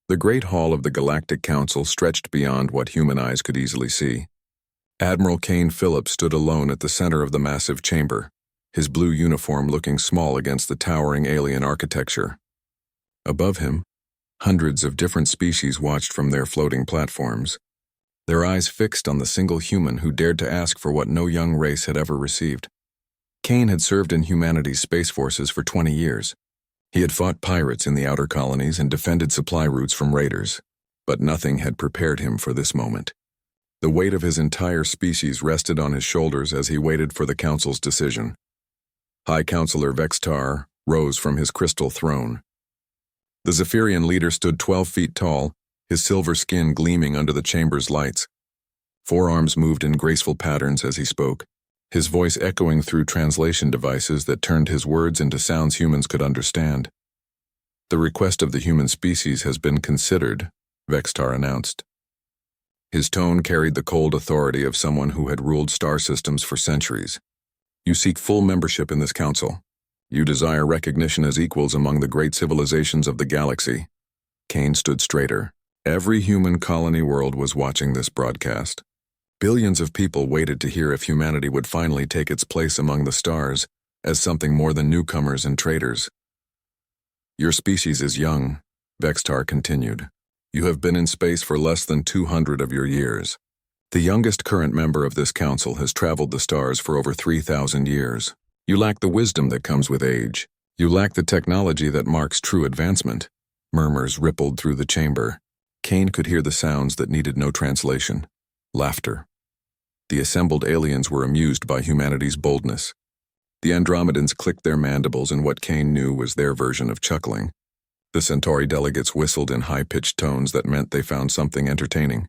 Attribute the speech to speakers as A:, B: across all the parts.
A: The great hall of the Galactic Council stretched beyond what human eyes could easily see. Admiral Kane Phillips stood alone at the center of the massive chamber, his blue uniform looking small against the towering alien architecture. Above him, hundreds of different species watched from their floating platforms, their eyes fixed on the single human who dared to ask for what no young race had ever received. Kane had served in humanity's space forces for 20 years. He had fought pirates in the outer colonies and defended supply routes from raiders, but nothing had prepared him for this moment. The weight of his entire species rested on his shoulders as he waited for the Council's decision. High Counselor Vextar rose from his crystal throne. The Zephyrian leader stood 12 feet tall, his silver skin gleaming under the chamber's lights. Forearms moved in graceful patterns as he spoke, his voice echoing through translation devices that turned his words into sounds humans could understand. "The request of the human species has been considered," Vextar announced. His tone carried the cold authority of someone who had ruled star systems for centuries. "You seek full membership in this council. You desire recognition as equals among the great civilizations of the galaxy." Kane stood straighter. Every human colony world was watching this broadcast. Billions of people waited to hear if humanity would finally take its place among the stars as something more than newcomers and traders. "Your species is young," Vextar continued. "You have been in space for less than 200 of your years. The youngest current member of this council has traveled the stars for over 3,000 years. You lack the wisdom that comes with age. You lack the technology that marks true advancement." Murmurs rippled through the chamber. Kane could hear the sounds that needed no translation. Laughter. The assembled aliens were amused by humanity's boldness. The Andromedans clicked their mandibles in what Kane knew was their version of chuckling. The Centauri delegates whistled in high-pitched tones that meant they found something entertaining.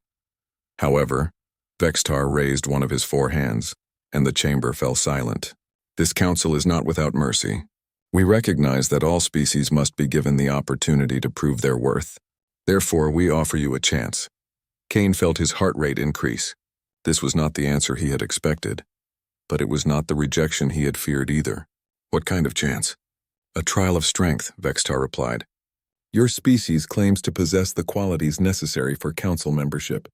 A: However, Vextar raised one of his 4 hands, and the chamber fell silent. "This council is not without mercy. We recognize that all species must be given the opportunity to prove their worth. Therefore, we offer you a chance." Kane felt his heart rate increase. This was not the answer he had expected, but it was not the rejection he had feared either. "What kind of chance?" "A trial of strength," Vextar replied. "Your species claims to possess the qualities necessary for council membership.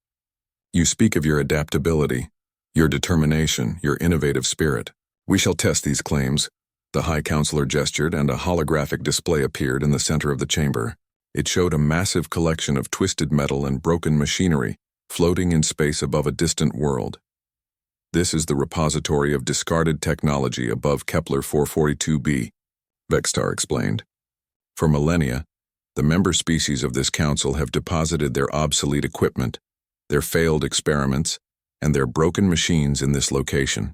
A: You speak of your adaptability, your determination, your innovative spirit. We shall test these claims." The High Counselor gestured, and a holographic display appeared in the center of the chamber. It showed a massive collection of twisted metal and broken machinery, floating in space above a distant world. "This is the repository of discarded technology above Kepler 442b, Vextar explained. "For millennia, the member species of this council have deposited their obsolete equipment, their failed experiments, and their broken machines in this location.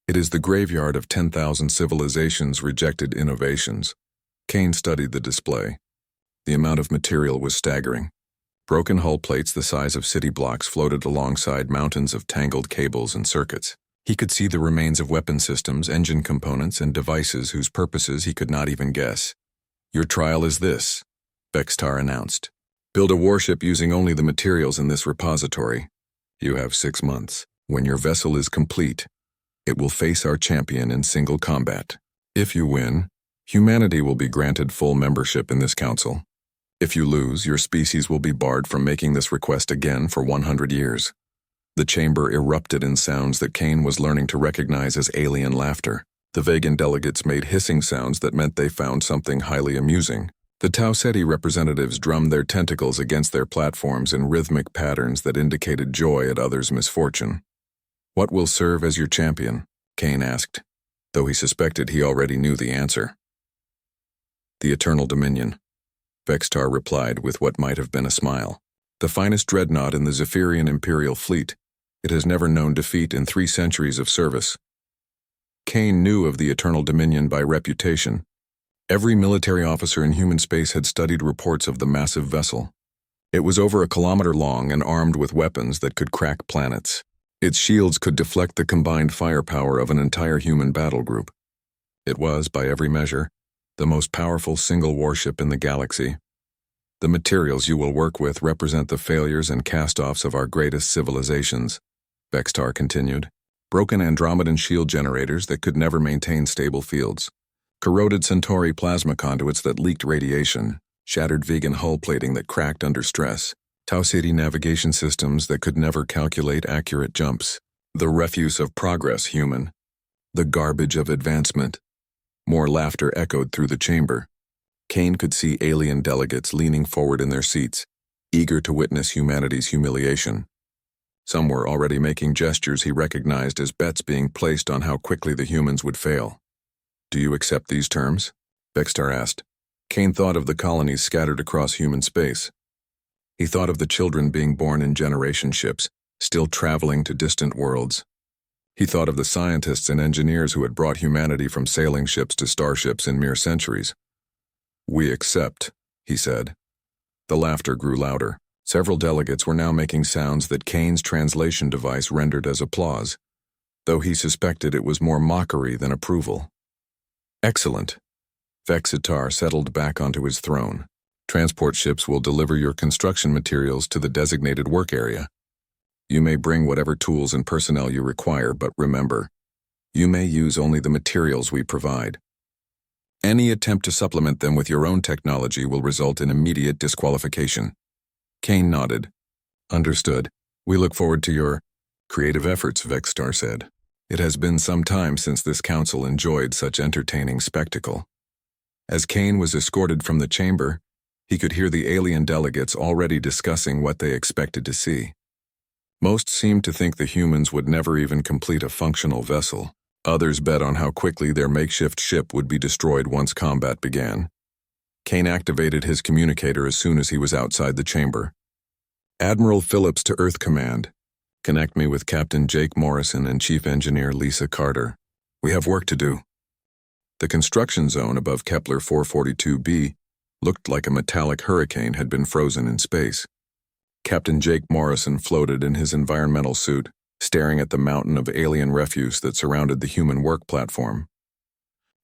A: It is the graveyard of 10,000 civilizations' rejected innovations." Kane studied the display. The amount of material was staggering. Broken hull plates the size of city blocks floated alongside mountains of tangled cables and circuits. He could see the remains of weapon systems, engine components, and devices whose purposes he could not even guess. "Your trial is this," Vextar announced. "Build a warship using only the materials in this repository. You have 6 months. When your vessel is complete, it will face our champion in single combat. If you win, humanity will be granted full membership in this council. If you lose, your species will be barred from making this request again for 100 years. The chamber erupted in sounds that Kane was learning to recognize as alien laughter. The Vegan delegates made hissing sounds that meant they found something highly amusing. The Tau Ceti representatives drummed their tentacles against their platforms in rhythmic patterns that indicated joy at others' misfortune. "What will serve as your champion?" Kane asked, though he suspected he already knew the answer. "The Eternal Dominion," Vextar replied with what might have been a smile. "The finest dreadnought in the Zephyrian Imperial Fleet. It has never known defeat in 3 centuries of service." Kane knew of the Eternal Dominion by reputation. Every military officer in human space had studied reports of the massive vessel. It was over 1 kilometer long and armed with weapons that could crack planets. Its shields could deflect the combined firepower of an entire human battle group. It was, by every measure, the most powerful single warship in the galaxy. "The materials you will work with represent the failures and cast-offs of our greatest civilizations," Vextar continued. "Broken Andromedan shield generators that could never maintain stable fields, corroded Centauri plasma conduits that leaked radiation, shattered vegan hull plating that cracked under stress, Tau City navigation systems that could never calculate accurate jumps, the refuse of progress human, the garbage of advancement. More laughter echoed through the chamber. Kane could see alien delegates leaning forward in their seats, eager to witness humanity's humiliation. Some were already making gestures he recognized as bets being placed on how quickly the humans would fail. "Do you accept these terms?" Vextar asked. Kane thought of the colonies scattered across human space. He thought of the children being born in generation ships, still traveling to distant worlds. He thought of the scientists and engineers who had brought humanity from sailing ships to starships in mere centuries. "We accept," he said. The laughter grew louder. Several delegates were now making sounds that Kane's translation device rendered as applause, though he suspected it was more mockery than approval. "Excellent." Vexitar settled back onto his throne. "Transport ships will deliver your construction materials to the designated work area. You may bring whatever tools and personnel you require, but remember, you may use only the materials we provide. Any attempt to supplement them with your own technology will result in immediate disqualification." Kane nodded. "Understood. We look forward to your creative efforts," Vextar said. It has been some time since this council enjoyed such entertaining spectacle. As Kane was escorted from the chamber, he could hear the alien delegates already discussing what they expected to see. Most seemed to think the humans would never even complete a functional vessel. Others bet on how quickly their makeshift ship would be destroyed once combat began. Kane activated his communicator as soon as he was outside the chamber. "Admiral Phillips to Earth Command. Connect me with Captain Jake Morrison and Chief Engineer Lisa Carter. We have work to do." The construction zone above Kepler 442b looked like a metallic hurricane had been frozen in space. Captain Jake Morrison floated in his environmental suit, staring at the mountain of alien refuse that surrounded the human work platform.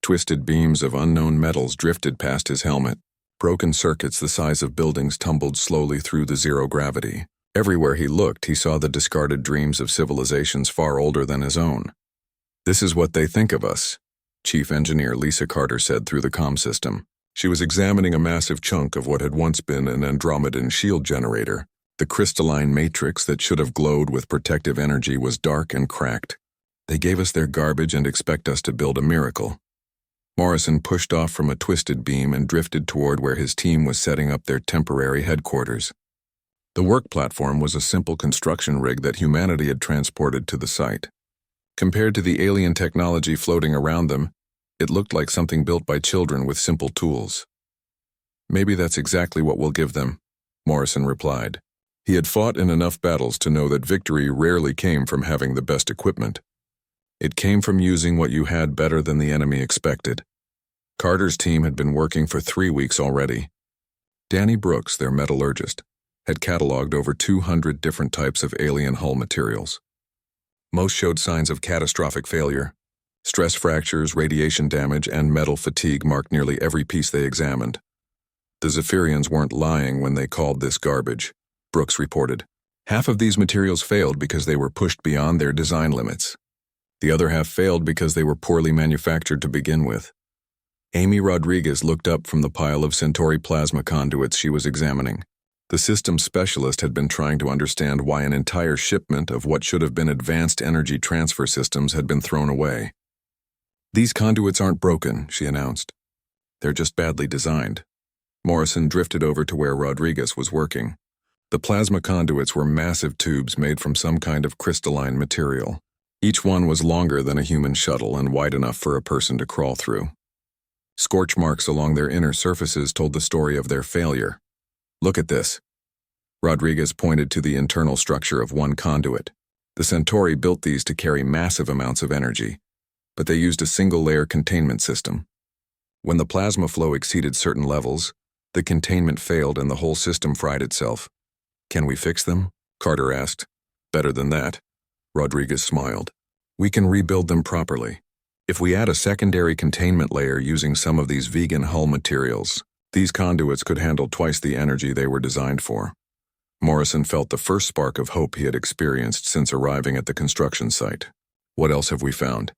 A: Twisted beams of unknown metals drifted past his helmet. Broken circuits the size of buildings tumbled slowly through the zero gravity. Everywhere he looked, he saw the discarded dreams of civilizations far older than his own. "This is what they think of us," Chief Engineer Lisa Carter said through the comm system. She was examining a massive chunk of what had once been an Andromedan shield generator. The crystalline matrix that should have glowed with protective energy was dark and cracked. "They gave us their garbage and expect us to build a miracle." Morrison pushed off from a twisted beam and drifted toward where his team was setting up their temporary headquarters. The work platform was a simple construction rig that humanity had transported to the site. Compared to the alien technology floating around them, it looked like something built by children with simple tools. "Maybe that's exactly what we'll give them," Morrison replied. He had fought in enough battles to know that victory rarely came from having the best equipment. It came from using what you had better than the enemy expected. Carter's team had been working for 3 weeks already. Danny Brooks, their metallurgist, had cataloged over 200 different types of alien hull materials. Most showed signs of catastrophic failure. Stress fractures, radiation damage, and metal fatigue marked nearly every piece they examined. The Zephyrians weren't lying when they called this garbage, Brooks reported. Half of these materials failed because they were pushed beyond their design limits. The other half failed because they were poorly manufactured to begin with. Amy Rodriguez looked up from the pile of Centauri plasma conduits she was examining. The systems specialist had been trying to understand why an entire shipment of what should have been advanced energy transfer systems had been thrown away. "These conduits aren't broken," she announced. "They're just badly designed." Morrison drifted over to where Rodriguez was working. The plasma conduits were massive tubes made from some kind of crystalline material. Each one was longer than a human shuttle and wide enough for a person to crawl through. Scorch marks along their inner surfaces told the story of their failure. "Look at this." Rodriguez pointed to the internal structure of one conduit. The Centauri built these to carry massive amounts of energy, but they used a single-layer containment system. When the plasma flow exceeded certain levels, the containment failed and the whole system fried itself. "Can we fix them?" Carter asked. "Better than that." Rodriguez smiled. "We can rebuild them properly. If we add a secondary containment layer using some of these vegan hull materials, these conduits could handle twice the energy they were designed for." Morrison felt the first spark of hope he had experienced since arriving at the construction site. "What else have we found?"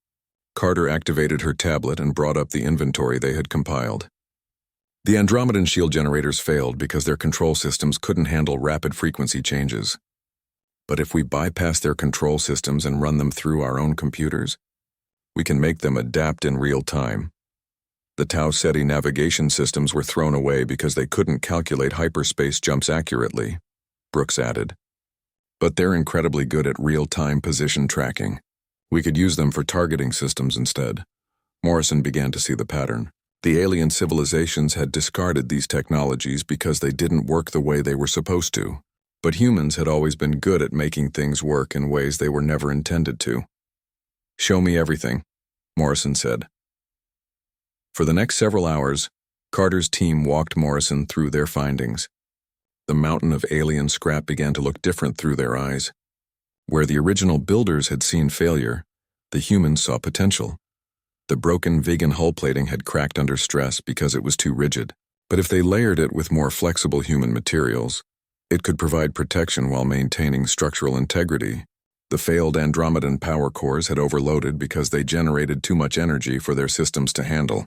A: Carter activated her tablet and brought up the inventory they had compiled. The Andromedan shield generators failed because their control systems couldn't handle rapid frequency changes. But if we bypass their control systems and run them through our own computers, we can make them adapt in real time. The Tau Ceti navigation systems were thrown away because they couldn't calculate hyperspace jumps accurately, Brooks added. But they're incredibly good at real-time position tracking. We could use them for targeting systems instead. Morrison began to see the pattern. The alien civilizations had discarded these technologies because they didn't work the way they were supposed to. But humans had always been good at making things work in ways they were never intended to. "Show me everything," Morrison said. For the next several hours, Carter's team walked Morrison through their findings. The mountain of alien scrap began to look different through their eyes. Where the original builders had seen failure, the humans saw potential. The broken vegan hull plating had cracked under stress because it was too rigid. But if they layered it with more flexible human materials, it could provide protection while maintaining structural integrity. The failed Andromedan power cores had overloaded because they generated too much energy for their systems to handle.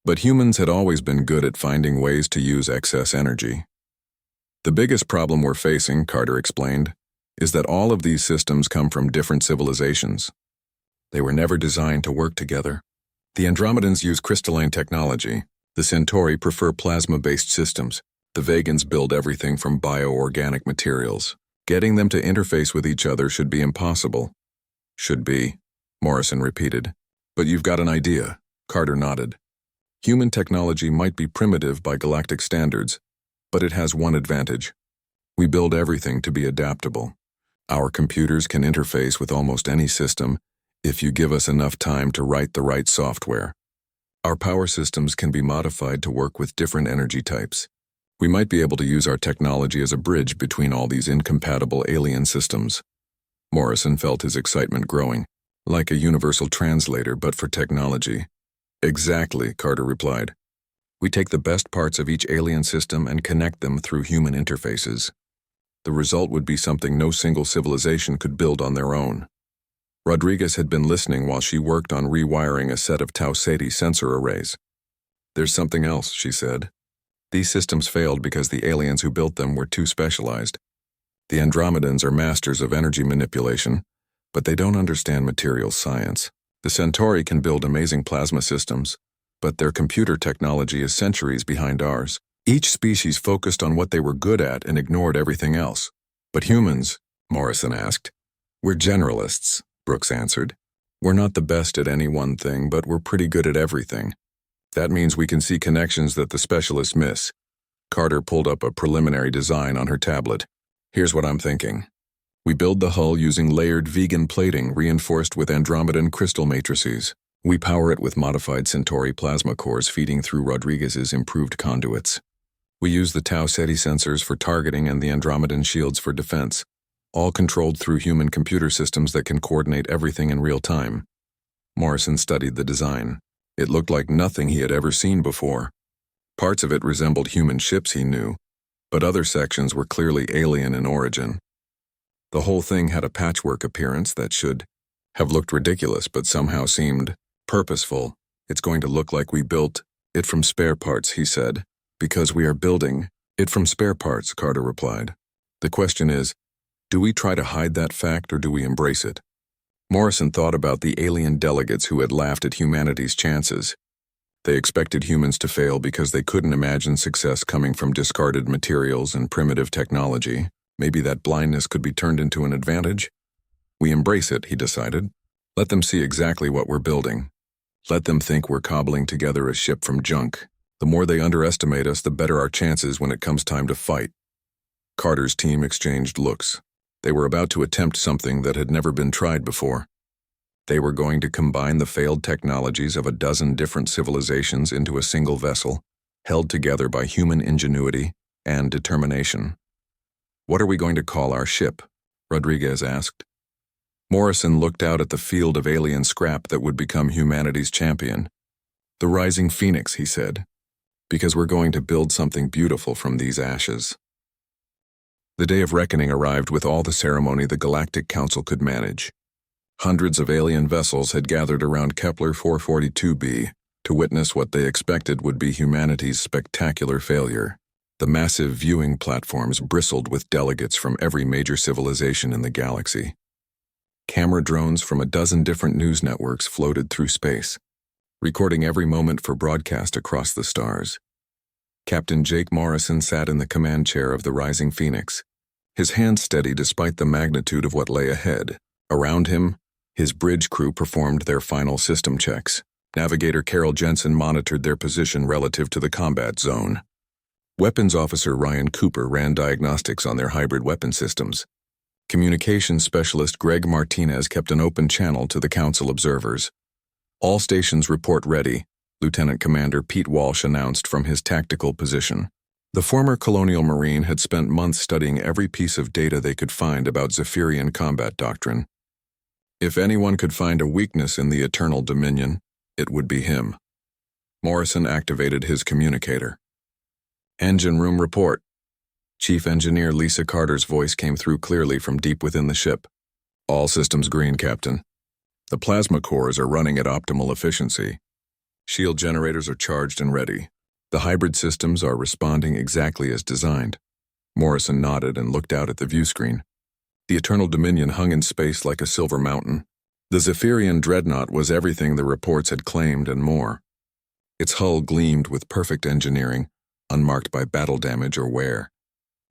A: But humans had always been good at finding ways to use excess energy. "The biggest problem we're facing," Carter explained, "is that all of these systems come from different civilizations. They were never designed to work together. The Andromedans use crystalline technology. The Centauri prefer plasma-based systems. The Vegans build everything from bioorganic materials. Getting them to interface with each other should be impossible." "Should be," Morrison repeated. "But you've got an idea." Carter nodded. "Human technology might be primitive by galactic standards, but it has one advantage. We build everything to be adaptable. Our computers can interface with almost any system if you give us enough time to write the right software. Our power systems can be modified to work with different energy types. We might be able to use our technology as a bridge between all these incompatible alien systems." Morrison felt his excitement growing, like a universal translator but for technology. "Exactly," Carter replied. "We take the best parts of each alien system and connect them through human interfaces. The result would be something no single civilization could build on their own." Rodriguez had been listening while she worked on rewiring a set of Tau Ceti sensor arrays. "There's something else," she said. "These systems failed because the aliens who built them were too specialized. The Andromedans are masters of energy manipulation, but they don't understand materials science. The Centauri can build amazing plasma systems, but their computer technology is centuries behind ours. Each species focused on what they were good at and ignored everything else." "But humans?" Morrison asked. "We're generalists," Brooks answered. "We're not the best at any one thing, but we're pretty good at everything. That means we can see connections that the specialists miss." Carter pulled up a preliminary design on her tablet. "Here's what I'm thinking. We build the hull using layered vegan plating reinforced with Andromedan crystal matrices. We power it with modified Centauri plasma cores feeding through Rodriguez's improved conduits. We use the Tau Ceti sensors for targeting and the Andromedan shields for defense, all controlled through human computer systems that can coordinate everything in real time." Morrison studied the design. It looked like nothing he had ever seen before. Parts of it resembled human ships he knew, but other sections were clearly alien in origin. The whole thing had a patchwork appearance that should have looked ridiculous but somehow seemed purposeful. "It's going to look like we built it from spare parts," he said. "Because we are building it from spare parts," Carter replied. "The question is, do we try to hide that fact or do we embrace it?" Morrison thought about the alien delegates who had laughed at humanity's chances. They expected humans to fail because they couldn't imagine success coming from discarded materials and primitive technology. Maybe that blindness could be turned into an advantage? "We embrace it," he decided. "Let them see exactly what we're building. Let them think we're cobbling together a ship from junk. The more they underestimate us, the better our chances when it comes time to fight." Carter's team exchanged looks. They were about to attempt something that had never been tried before. They were going to combine the failed technologies of a dozen different civilizations into a single vessel, held together by human ingenuity and determination. "What are we going to call our ship?" Rodriguez asked. Morrison looked out at the field of alien scrap that would become humanity's champion. "The Rising Phoenix," he said, "because we're going to build something beautiful from these ashes." The day of reckoning arrived with all the ceremony the Galactic Council could manage. Hundreds of alien vessels had gathered around Kepler 442b to witness what they expected would be humanity's spectacular failure. The massive viewing platforms bristled with delegates from every major civilization in the galaxy. Camera drones from a dozen different news networks floated through space, recording every moment for broadcast across the stars. Captain Jake Morrison sat in the command chair of the Rising Phoenix, his hands steady despite the magnitude of what lay ahead. Around him, his bridge crew performed their final system checks. Navigator Carol Jensen monitored their position relative to the combat zone. Weapons Officer Ryan Cooper ran diagnostics on their hybrid weapon systems. Communications Specialist Greg Martinez kept an open channel to the Council observers. "All stations report ready," Lieutenant Commander Pete Walsh announced from his tactical position. The former colonial Marine had spent months studying every piece of data they could find about Zephyrian combat doctrine. If anyone could find a weakness in the Eternal Dominion, it would be him. Morrison activated his communicator. "Engine room report." Chief Engineer Lisa Carter's voice came through clearly from deep within the ship. "All systems green, Captain. The plasma cores are running at optimal efficiency. Shield generators are charged and ready. The hybrid systems are responding exactly as designed." Morrison nodded and looked out at the view screen. The Eternal Dominion hung in space like a silver mountain. The Zephyrian dreadnought was everything the reports had claimed and more. Its hull gleamed with perfect engineering, unmarked by battle damage or wear.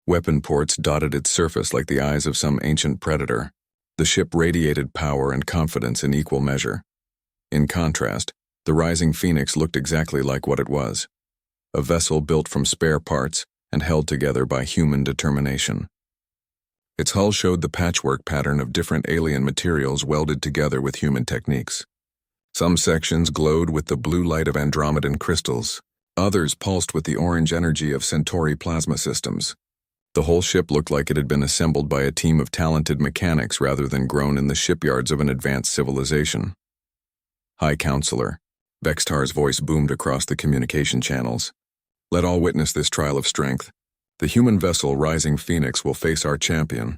A: Weapon ports dotted its surface like the eyes of some ancient predator. The ship radiated power and confidence in equal measure. In contrast, the Rising Phoenix looked exactly like what it was: a vessel built from spare parts and held together by human determination. Its hull showed the patchwork pattern of different alien materials welded together with human techniques. Some sections glowed with the blue light of Andromedan crystals. Others pulsed with the orange energy of Centauri plasma systems. The whole ship looked like it had been assembled by a team of talented mechanics rather than grown in the shipyards of an advanced civilization. "High Counselor," Vextar's voice boomed across the communication channels. "Let all witness this trial of strength. The human vessel Rising Phoenix will face our champion,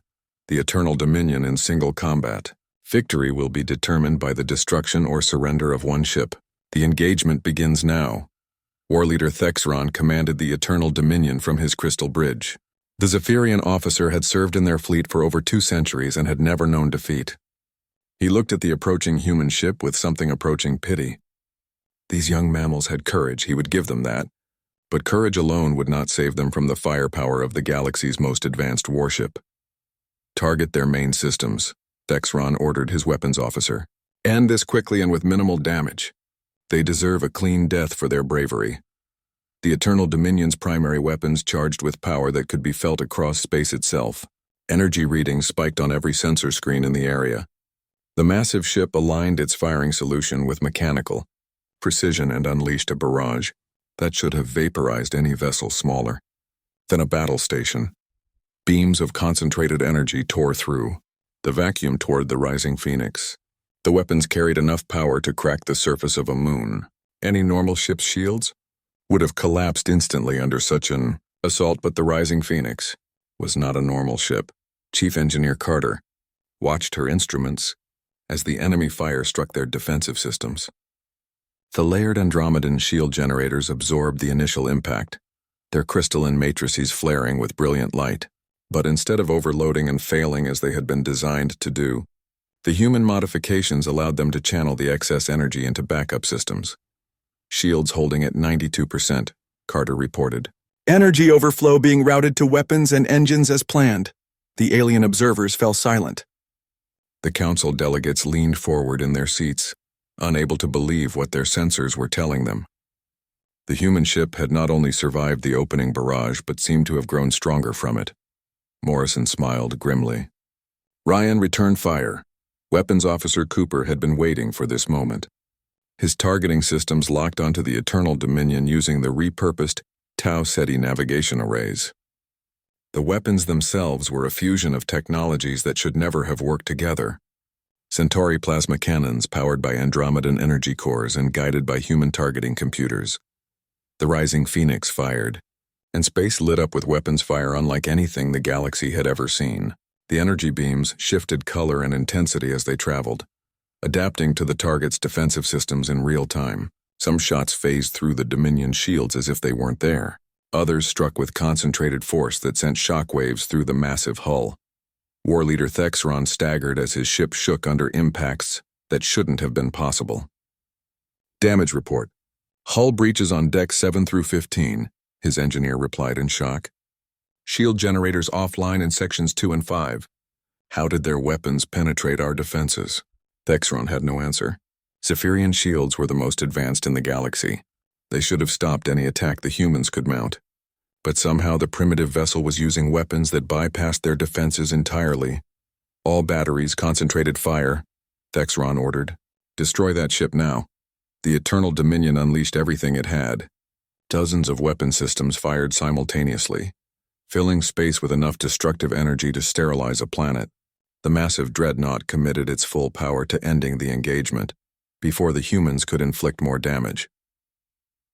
A: the Eternal Dominion, in single combat. Victory will be determined by the destruction or surrender of one ship. The engagement begins now." War Leader Thexron commanded the Eternal Dominion from his crystal bridge. The Zephyrian officer had served in their fleet for over 2 centuries and had never known defeat. He looked at the approaching human ship with something approaching pity. These young mammals had courage, he would give them that. But courage alone would not save them from the firepower of the galaxy's most advanced warship. "Target their main systems," Thexron ordered his weapons officer. "End this quickly and with minimal damage. They deserve a clean death for their bravery." The Eternal Dominion's primary weapons charged with power that could be felt across space itself. Energy readings spiked on every sensor screen in the area. The massive ship aligned its firing solution with mechanical precision and unleashed a barrage that should have vaporized any vessel smaller than a battle station. Beams of concentrated energy tore through the vacuum toward the Rising Phoenix. The weapons carried enough power to crack the surface of a moon. Any normal ship's shields would have collapsed instantly under such an assault, but the Rising Phoenix was not a normal ship. Chief Engineer Carter watched her instruments as the enemy fire struck their defensive systems. The layered Andromedan shield generators absorbed the initial impact, their crystalline matrices flaring with brilliant light. But instead of overloading and failing as they had been designed to do, the human modifications allowed them to channel the excess energy into backup systems. "Shields holding at 92%, Carter reported. "Energy overflow being routed to weapons and engines as planned." The alien observers fell silent. The council delegates leaned forward in their seats, unable to believe what their sensors were telling them. The human ship had not only survived the opening barrage but seemed to have grown stronger from it. Morrison smiled grimly. Ryan returned fire. Weapons Officer Cooper had been waiting for this moment. His targeting systems locked onto the Eternal Dominion using the repurposed Tau Ceti navigation arrays. The weapons themselves were a fusion of technologies that should never have worked together. Centauri plasma cannons powered by Andromedan energy cores and guided by human targeting computers. The Rising Phoenix fired, and space lit up with weapons fire unlike anything the galaxy had ever seen. The energy beams shifted color and intensity as they traveled, adapting to the target's defensive systems in real time. Some shots phased through the Dominion shields as if they weren't there. Others struck with concentrated force that sent shockwaves through the massive hull. War leader Thexron staggered as his ship shook under impacts that shouldn't have been possible. Damage report. Hull breaches on decks 7 through 15, his engineer replied in shock. Shield generators offline in sections 2 and 5. How did their weapons penetrate our defenses? Thexron had no answer. Zephyrian shields were the most advanced in the galaxy. They should have stopped any attack the humans could mount. But somehow the primitive vessel was using weapons that bypassed their defenses entirely. All batteries, concentrated fire, Thexron ordered. Destroy that ship now. The Eternal Dominion unleashed everything it had. Dozens of weapon systems fired simultaneously, filling space with enough destructive energy to sterilize a planet. The massive dreadnought committed its full power to ending the engagement, before the humans could inflict more damage.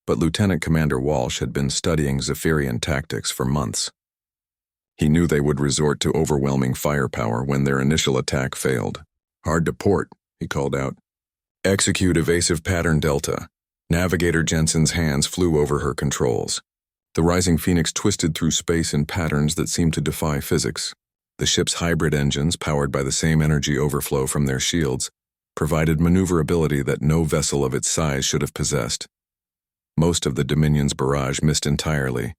A: But Lieutenant Commander Walsh had been studying Zephyrian tactics for months. He knew they would resort to overwhelming firepower when their initial attack failed. Hard to port, he called out. Execute evasive pattern Delta. Navigator Jensen's hands flew over her controls. The rising Phoenix twisted through space in patterns that seemed to defy physics. The ship's hybrid engines, powered by the same energy overflow from their shields, provided maneuverability that no vessel of its size should have possessed. Most of the Dominion's barrage missed entirely.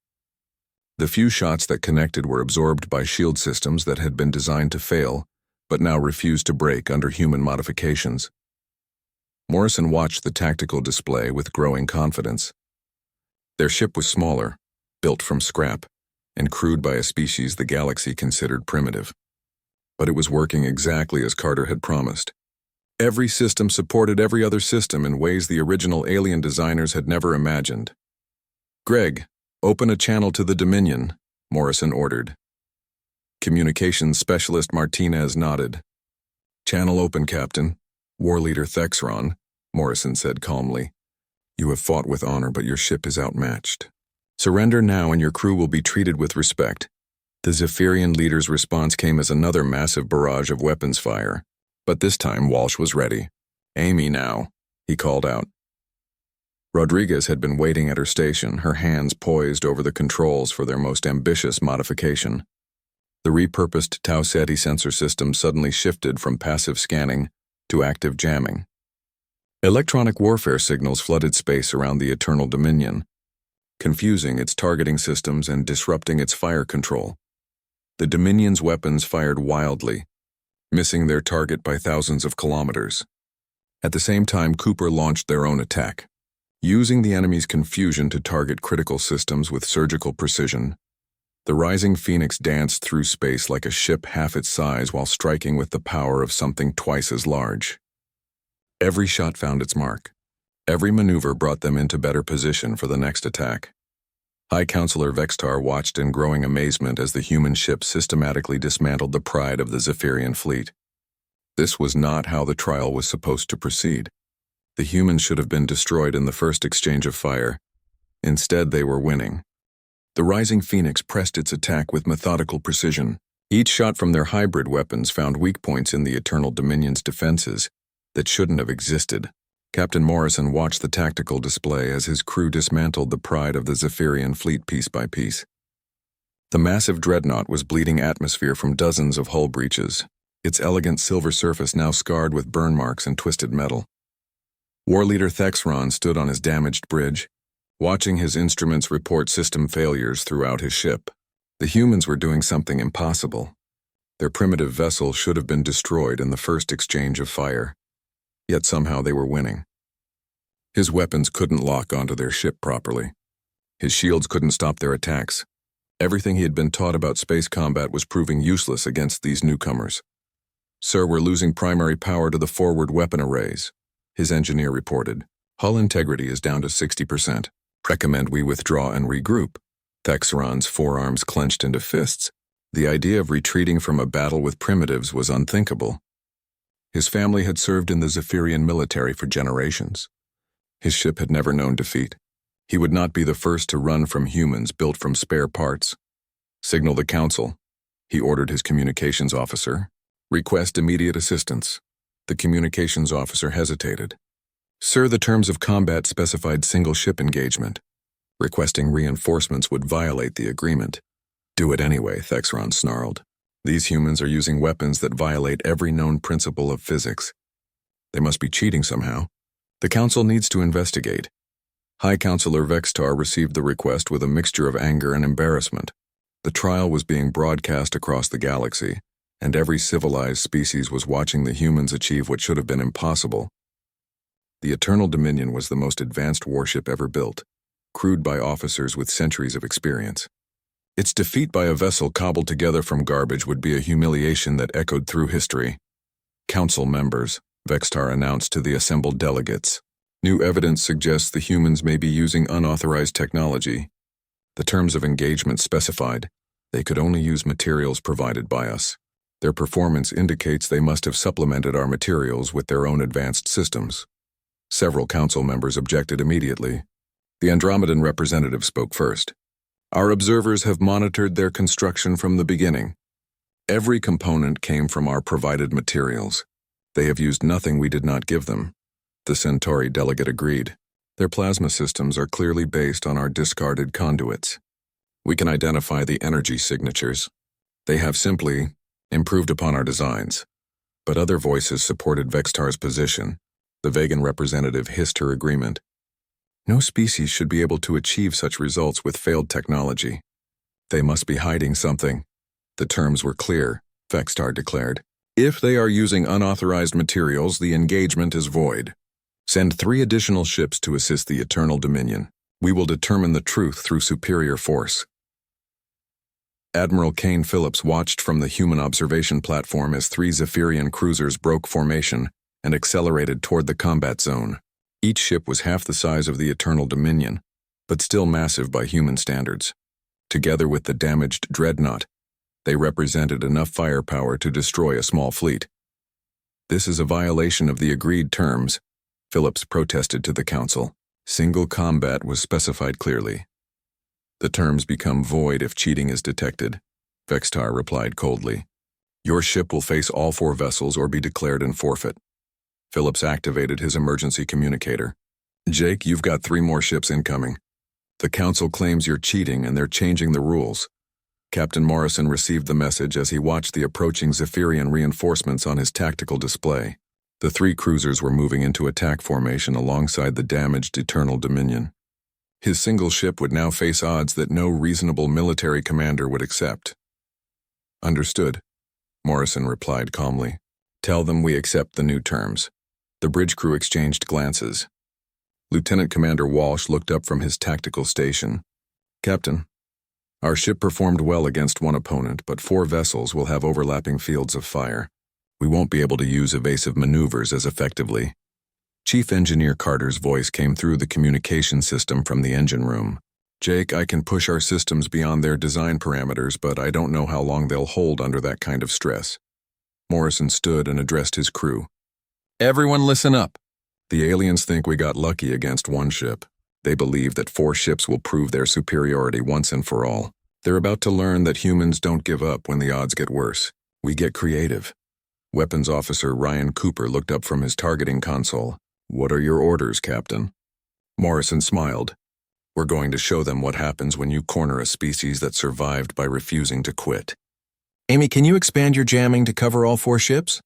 A: The few shots that connected were absorbed by shield systems that had been designed to fail, but now refused to break under human modifications. Morrison watched the tactical display with growing confidence. Their ship was smaller, built from scrap, and crewed by a species the galaxy considered primitive. But it was working exactly as Carter had promised. Every system supported every other system in ways the original alien designers had never imagined. Greg, open a channel to the Dominion, Morrison ordered. Communications Specialist Martinez nodded. Channel open, Captain. War Leader Thexron, Morrison said calmly. You have fought with honor, but your ship is outmatched. Surrender now and your crew will be treated with respect. The Zephyrian leader's response came as another massive barrage of weapons fire. But this time Walsh was ready. Amy now, he called out. Rodriguez had been waiting at her station, her hands poised over the controls for their most ambitious modification. The repurposed Tau Ceti sensor system suddenly shifted from passive scanning to active jamming. Electronic warfare signals flooded space around the Eternal Dominion, confusing its targeting systems and disrupting its fire control. The Dominion's weapons fired wildly, missing their target by thousands of kilometers. At the same time, Cooper launched their own attack. Using the enemy's confusion to target critical systems with surgical precision, the rising Phoenix danced through space like a ship half its size while striking with the power of something twice as large. Every shot found its mark. Every maneuver brought them into better position for the next attack. High Counselor Vextar watched in growing amazement as the human ship systematically dismantled the pride of the Zephyrian fleet. This was not how the trial was supposed to proceed. The humans should have been destroyed in the first exchange of fire. Instead, they were winning. The rising Phoenix pressed its attack with methodical precision. Each shot from their hybrid weapons found weak points in the Eternal Dominion's defenses that shouldn't have existed. Captain Morrison watched the tactical display as his crew dismantled the pride of the Zephyrian fleet piece by piece. The massive dreadnought was bleeding atmosphere from dozens of hull breaches, its elegant silver surface now scarred with burn marks and twisted metal. War Leader Thexron stood on his damaged bridge, watching his instruments report system failures throughout his ship. The humans were doing something impossible. Their primitive vessel should have been destroyed in the first exchange of fire, yet somehow they were winning. His weapons couldn't lock onto their ship properly. His shields couldn't stop their attacks. Everything he had been taught about space combat was proving useless against these newcomers. Sir, we're losing primary power to the forward weapon arrays, his engineer reported. Hull integrity is down to 60%. Recommend we withdraw and regroup. Thexron's forearms clenched into fists. The idea of retreating from a battle with primitives was unthinkable. His family had served in the Zephyrian military for generations. His ship had never known defeat. He would not be the first to run from humans built from spare parts. Signal the council, he ordered his communications officer. Request immediate assistance. The communications officer hesitated. Sir, the terms of combat specified single ship engagement. Requesting reinforcements would violate the agreement. Do it anyway, Thexron snarled. These humans are using weapons that violate every known principle of physics. They must be cheating somehow. The Council needs to investigate. High Counselor Vextar received the request with a mixture of anger and embarrassment. The trial was being broadcast across the galaxy, and every civilized species was watching the humans achieve what should have been impossible. The Eternal Dominion was the most advanced warship ever built, crewed by officers with centuries of experience. Its defeat by a vessel cobbled together from garbage would be a humiliation that echoed through history. Council members, Vextar announced to the assembled delegates. New evidence suggests the humans may be using unauthorized technology. The terms of engagement specified, they could only use materials provided by us. Their performance indicates they must have supplemented our materials with their own advanced systems. Several council members objected immediately. The Andromedan representative spoke first. Our observers have monitored their construction from the beginning. Every component came from our provided materials. They have used nothing we did not give them. The Centauri delegate agreed. Their plasma systems are clearly based on our discarded conduits. We can identify the energy signatures. They have simply improved upon our designs. But other voices supported Vextar's position. The Vegan representative hissed her agreement. No species should be able to achieve such results with failed technology. They must be hiding something. The terms were clear, Vextar declared. If they are using unauthorized materials, the engagement is void. Send 3 additional ships to assist the Eternal Dominion. We will determine the truth through superior force. Admiral Kane Phillips watched from the human observation platform as 3 Zephyrian cruisers broke formation and accelerated toward the combat zone. Each ship was half the size of the Eternal Dominion, but still massive by human standards. Together with the damaged dreadnought, they represented enough firepower to destroy a small fleet. This is a violation of the agreed terms, Phillips protested to the Council. Single combat was specified clearly. The terms become void if cheating is detected, Vextar replied coldly. Your ship will face all 4 vessels or be declared in forfeit. Phillips activated his emergency communicator. Jake, you've got 3 more ships incoming. The Council claims you're cheating and they're changing the rules. Captain Morrison received the message as he watched the approaching Zephyrian reinforcements on his tactical display. The 3 cruisers were moving into attack formation alongside the damaged Eternal Dominion. His single ship would now face odds that no reasonable military commander would accept. Understood, Morrison replied calmly. Tell them we accept the new terms. The bridge crew exchanged glances. Lieutenant Commander Walsh looked up from his tactical station. Captain, our ship performed well against one opponent, but 4 vessels will have overlapping fields of fire. We won't be able to use evasive maneuvers as effectively. Chief Engineer Carter's voice came through the communication system from the engine room. Jake, I can push our systems beyond their design parameters, but I don't know how long they'll hold under that kind of stress. Morrison stood and addressed his crew. Everyone listen up. The aliens think we got lucky against 1 ship. They believe that 4 ships will prove their superiority once and for all. They're about to learn that humans don't give up when the odds get worse. We get creative. Weapons Officer Ryan Cooper looked up from his targeting console. What are your orders, Captain? Morrison smiled. We're going to show them what happens when you corner a species that survived by refusing to quit. Amy, can you expand your jamming to cover all 4 ships?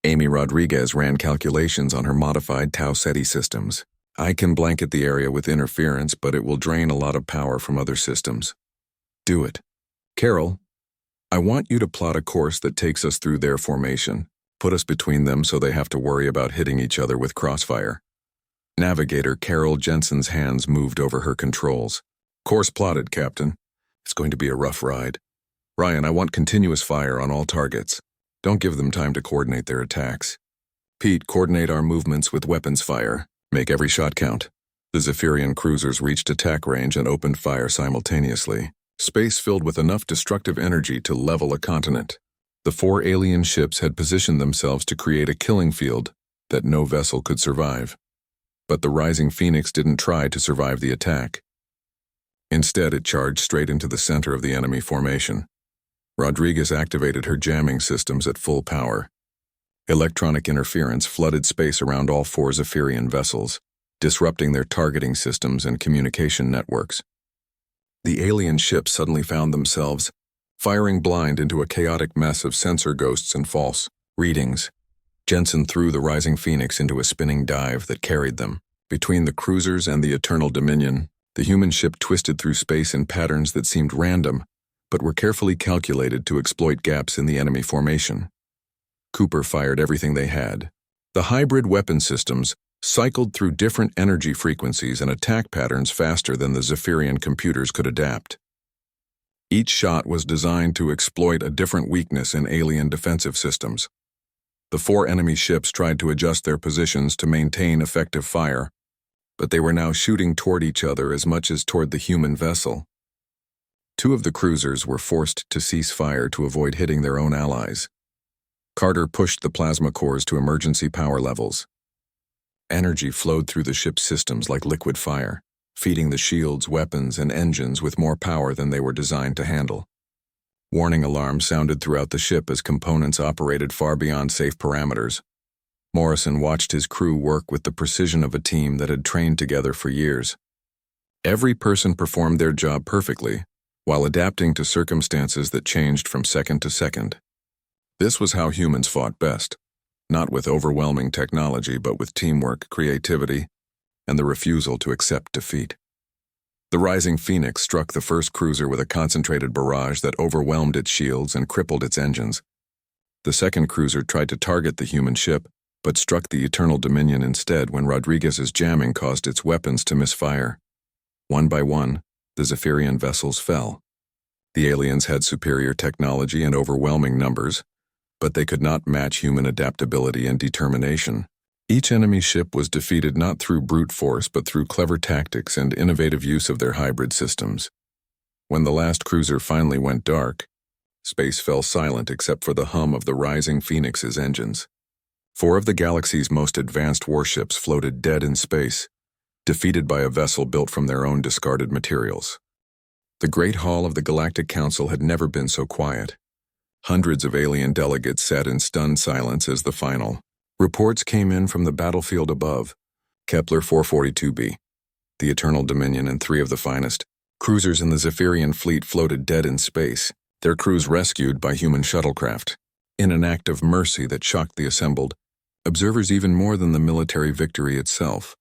A: Amy Rodriguez ran calculations on her modified Tau Ceti systems. I can blanket the area with interference, but it will drain a lot of power from other systems. Do it. Carol, I want you to plot a course that takes us through their formation. Put us between them so they have to worry about hitting each other with crossfire. Navigator Carol Jensen's hands moved over her controls. Course plotted, Captain. It's going to be a rough ride. Ryan, I want continuous fire on all targets. Don't give them time to coordinate their attacks. Pete, coordinate our movements with weapons fire. Make every shot count. The Zephyrian cruisers reached attack range and opened fire simultaneously. Space filled with enough destructive energy to level a continent. The 4 alien ships had positioned themselves to create a killing field that no vessel could survive. But the rising Phoenix didn't try to survive the attack. Instead, it charged straight into the center of the enemy formation. Rodriguez activated her jamming systems at full power. Electronic interference flooded space around all four Zephyrian vessels, disrupting their targeting systems and communication networks. The alien ships suddenly found themselves firing blind into a chaotic mess of sensor ghosts and false readings. Jensen threw the Rising Phoenix into a spinning dive that carried them. Between the cruisers and the Eternal Dominion, the human ship twisted through space in patterns that seemed random, but were carefully calculated to exploit gaps in the enemy formation. Cooper fired everything they had. The hybrid weapon systems cycled through different energy frequencies and attack patterns faster than the Zephyrian computers could adapt. Each shot was designed to exploit a different weakness in alien defensive systems. The four enemy ships tried to adjust their positions to maintain effective fire, but they were now shooting toward each other as much as toward the human vessel. Two of the cruisers were forced to cease fire to avoid hitting their own allies. Carter pushed the plasma cores to emergency power levels. Energy flowed through the ship's systems like liquid fire, feeding the shields, weapons, and engines with more power than they were designed to handle. Warning alarms sounded throughout the ship as components operated far beyond safe parameters. Morrison watched his crew work with the precision of a team that had trained together for years. Every person performed their job perfectly, while adapting to circumstances that changed from second to second. This was how humans fought best, not with overwhelming technology, but with teamwork, creativity, and the refusal to accept defeat. The Rising Phoenix struck the first cruiser with a concentrated barrage that overwhelmed its shields and crippled its engines. The second cruiser tried to target the human ship, but struck the Eternal Dominion instead when Rodriguez's jamming caused its weapons to misfire. One by one, the Zephyrian vessels fell. The aliens had superior technology and overwhelming numbers, but they could not match human adaptability and determination. Each enemy ship was defeated not through brute force but through clever tactics and innovative use of their hybrid systems. When the last cruiser finally went dark, space fell silent except for the hum of the Rising Phoenix's engines. Four of the galaxy's most advanced warships floated dead in space, defeated by a vessel built from their own discarded materials. The Great Hall of the Galactic Council had never been so quiet. Hundreds of alien delegates sat in stunned silence as the final reports came in from the battlefield above. Kepler 442b, the Eternal Dominion, and three of the finest cruisers in the Zephyrian fleet floated dead in space, their crews rescued by human shuttlecraft. In an act of mercy that shocked the assembled observers even more than the military victory itself,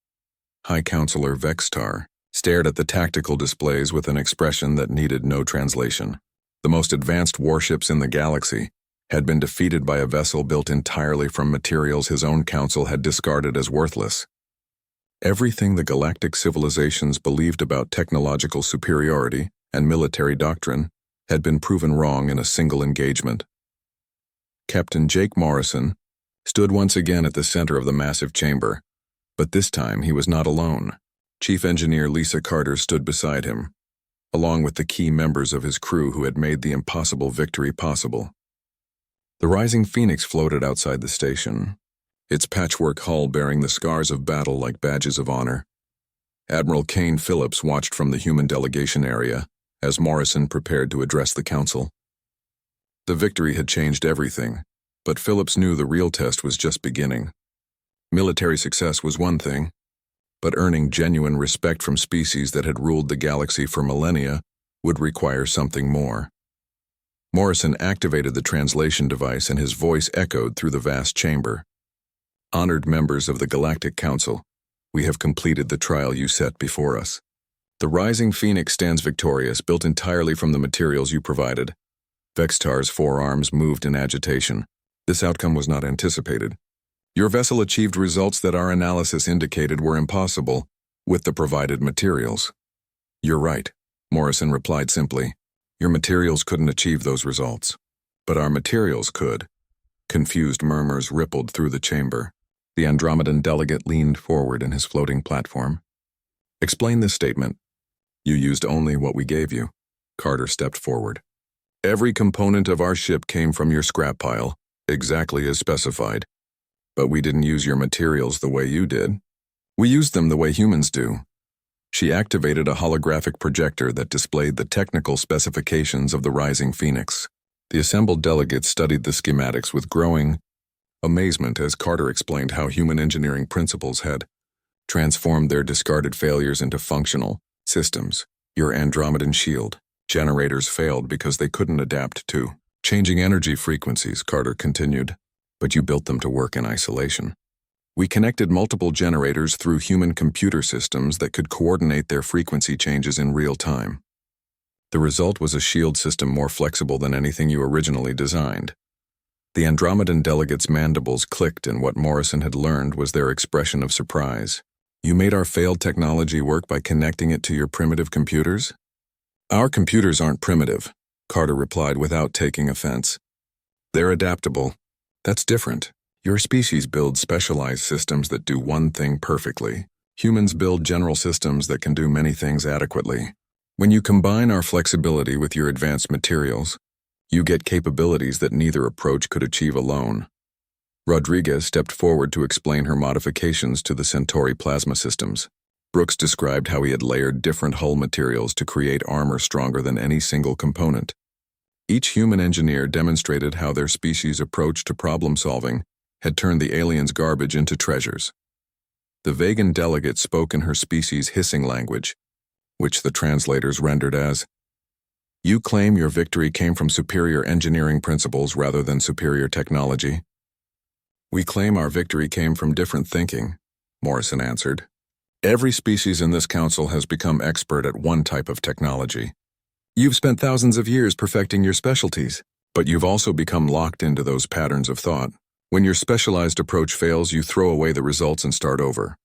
A: High Counselor Vextar stared at the tactical displays with an expression that needed no translation. The most advanced warships in the galaxy had been defeated by a vessel built entirely from materials his own council had discarded as worthless. Everything the galactic civilizations believed about technological superiority and military doctrine had been proven wrong in a single engagement. Captain Jake Morrison stood once again at the center of the massive chamber, but this time he was not alone. Chief Engineer Lisa Carter stood beside him, along with the key members of his crew who had made the impossible victory possible. The Rising Phoenix floated outside the station, its patchwork hull bearing the scars of battle like badges of honor. Admiral Kane Phillips watched from the human delegation area as Morrison prepared to address the council. The victory had changed everything, but Phillips knew the real test was just beginning. Military success was one thing, but earning genuine respect from species that had ruled the galaxy for millennia would require something more. Morrison activated the translation device and his voice echoed through the vast chamber. Honored members of the Galactic Council, we have completed the trial you set before us. The Rising Phoenix stands victorious, built entirely from the materials you provided. Vextar's forearms moved in agitation. This outcome was not anticipated. Your vessel achieved results that our analysis indicated were impossible with the provided materials. You're right, Morrison replied simply. Your materials couldn't achieve those results. But our materials could. Confused murmurs rippled through the chamber. The Andromedan delegate leaned forward in his floating platform. Explain this statement. You used only what we gave you. Carter stepped forward. Every component of our ship came from your scrap pile, exactly as specified. But we didn't use your materials the way you did. We used them the way humans do. She activated a holographic projector that displayed the technical specifications of the Rising Phoenix. The assembled delegates studied the schematics with growing amazement as Carter explained how human engineering principles had transformed their discarded failures into functional systems. Your Andromedan shield generators failed because they couldn't adapt to changing energy frequencies, Carter continued, but you built them to work in isolation. We connected multiple generators through human computer systems that could coordinate their frequency changes in real time. The result was a shield system more flexible than anything you originally designed. The Andromedan delegates' mandibles clicked, and what Morrison had learned was their expression of surprise. You made our failed technology work by connecting it to your primitive computers? Our computers aren't primitive, Carter replied without taking offense. They're adaptable. That's different. Your species builds specialized systems that do one thing perfectly. Humans build general systems that can do many things adequately. When you combine our flexibility with your advanced materials, you get capabilities that neither approach could achieve alone. Rodriguez stepped forward to explain her modifications to the Centauri plasma systems. Brooks described how he had layered different hull materials to create armor stronger than any single component. Each human engineer demonstrated how their species' approach to problem-solving had turned the aliens' garbage into treasures. The Vegan delegate spoke in her species' hissing language, which the translators rendered as, "You claim your victory came from superior engineering principles rather than superior technology." "We claim our victory came from different thinking," Morrison answered. "Every species in this council has become expert at one type of technology. You've spent thousands of years perfecting your specialties, but you've also become locked into those patterns of thought. When your specialized approach fails, you throw away the results and start over."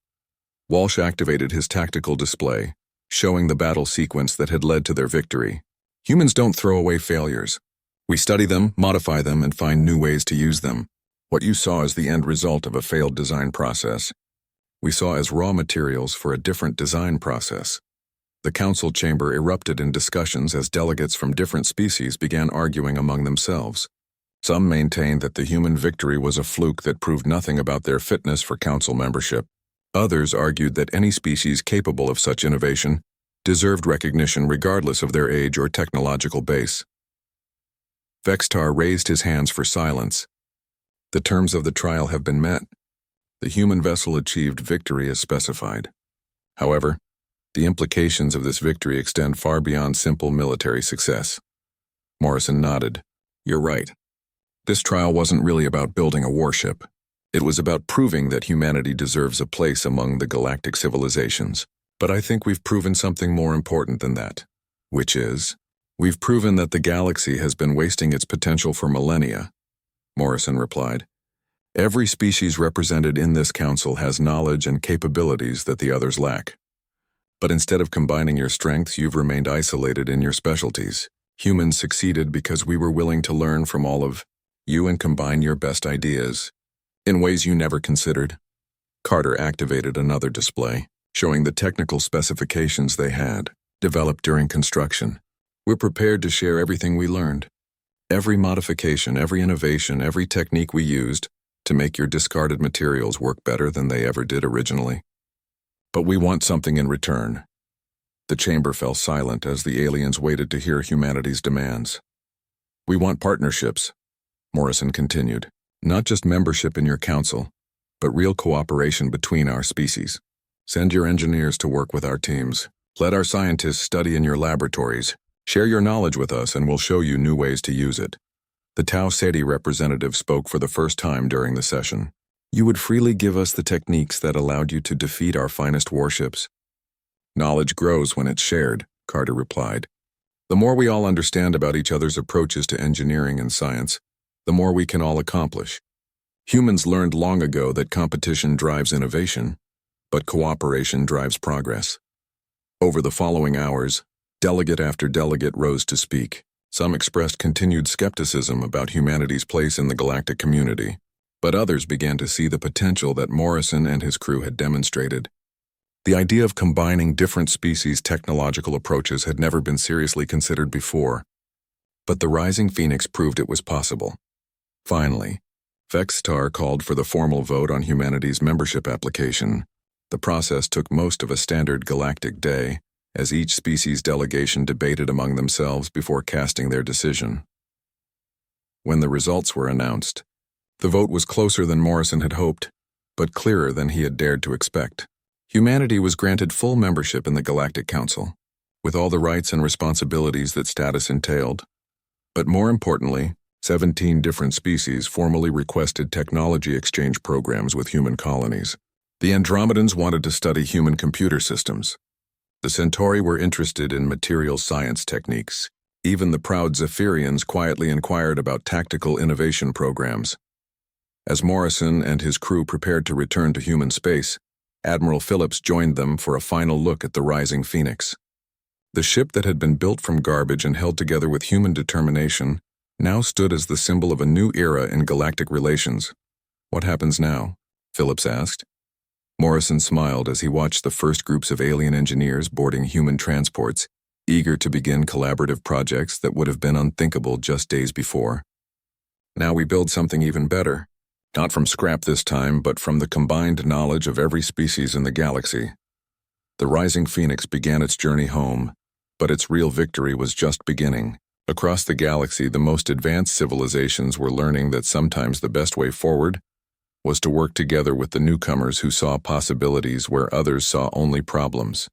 A: Walsh activated his tactical display, showing the battle sequence that had led to their victory. Humans don't throw away failures. We study them, modify them, and find new ways to use them. What you saw is the end result of a failed design process. We saw as raw materials for a different design process. The council chamber erupted in discussions as delegates from different species began arguing among themselves. Some maintained that the human victory was a fluke that proved nothing about their fitness for council membership. Others argued that any species capable of such innovation deserved recognition regardless of their age or technological base. Vextar raised his hands for silence. The terms of the trial have been met. The human vessel achieved victory as specified. However, the implications of this victory extend far beyond simple military success. Morrison nodded. "You're right. This trial wasn't really about building a warship. It was about proving that humanity deserves a place among the galactic civilizations. But I think we've proven something more important than that, which is, we've proven that the galaxy has been wasting its potential for millennia," Morrison replied. "Every species represented in this council has knowledge and capabilities that the others lack. But instead of combining your strengths, you've remained isolated in your specialties. Humans succeeded because we were willing to learn from all of you and combine your best ideas in ways you never considered." Carter activated another display, showing the technical specifications they had developed during construction. "We're prepared to share everything we learned. Every modification, every innovation, every technique we used to make your discarded materials work better than they ever did originally. But we want something in return." The chamber fell silent as the aliens waited to hear humanity's demands. "We want partnerships," Morrison continued. "Not just membership in your council, but real cooperation between our species. Send your engineers to work with our teams. Let our scientists study in your laboratories. Share your knowledge with us and we'll show you new ways to use it." The Tau Ceti representative spoke for the first time during the session. "You would freely give us the techniques that allowed you to defeat our finest warships." "Knowledge grows when it's shared," Carter replied. "The more we all understand about each other's approaches to engineering and science, the more we can all accomplish. Humans learned long ago that competition drives innovation, but cooperation drives progress." Over the following hours, delegate after delegate rose to speak. Some expressed continued skepticism about humanity's place in the galactic community, but others began to see the potential that Morrison and his crew had demonstrated. The idea of combining different species' technological approaches had never been seriously considered before, but the rising phoenix proved it was possible. Finally, Vextar called for the formal vote on humanity's membership application. The process took most of a standard galactic day, as each species delegation debated among themselves before casting their decision. When the results were announced, The vote was closer than Morrison had hoped, but clearer than he had dared to expect. Humanity was granted full membership in the Galactic Council, with all the rights and responsibilities that status entailed. But more importantly, 17 different species formally requested technology exchange programs with human colonies. The Andromedans wanted to study human computer systems. The Centauri were interested in material science techniques. Even the proud Zephyrians quietly inquired about tactical innovation programs. As Morrison and his crew prepared to return to human space, Admiral Phillips joined them for a final look at the rising Phoenix. The ship that had been built from garbage and held together with human determination now stood as the symbol of a new era in galactic relations. "What happens now?" Phillips asked. Morrison smiled as he watched the first groups of alien engineers boarding human transports, eager to begin collaborative projects that would have been unthinkable just days before. "Now we build something even better. Not from scrap this time, but from the combined knowledge of every species in the galaxy." The rising Phoenix began its journey home, but its real victory was just beginning. Across the galaxy, the most advanced civilizations were learning that sometimes the best way forward was to work together with the newcomers who saw possibilities where others saw only problems.